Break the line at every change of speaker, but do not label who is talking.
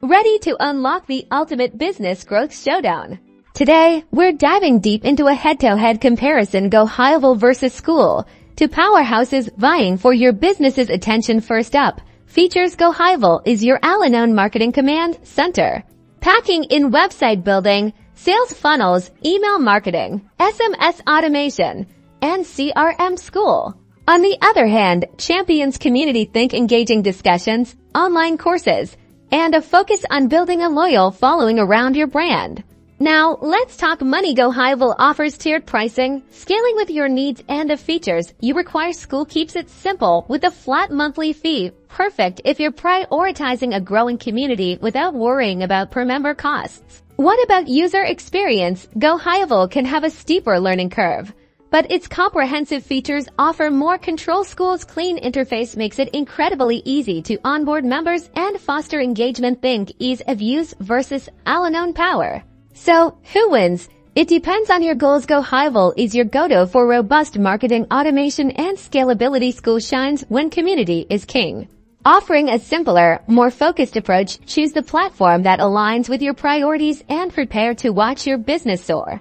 ready to unlock the ultimate business growth showdown. Today, we're diving deep into a head-to-head comparison Go High Level versus School, two powerhouses vying for your business's attention. First up, features Go High Level is your all-in-one marketing command center, packing in website building, sales funnels, email marketing, SMS automation, and CRM. School, on the other hand, champions community think engaging discussions, online courses, and a focus on building a loyal following around your brand. Now, let's talk money. Go High Level offers tiered pricing, scaling with your needs and the features you require. School keeps it simple with a flat monthly fee, perfect if you're prioritizing a growing community without worrying about per-member costs. What about user experience? Go High Level can have a steeper learning curve, but its comprehensive features offer more control. School's clean interface makes it incredibly easy to onboard members and foster engagement. Think ease of use versus all-in-one power. So, who wins? It depends on your goals. Go High Level is your go-to for robust marketing automation and scalability. School shines when community is king. Offering a simpler, more focused approach, choose the platform that aligns with your priorities and prepare to watch your business soar.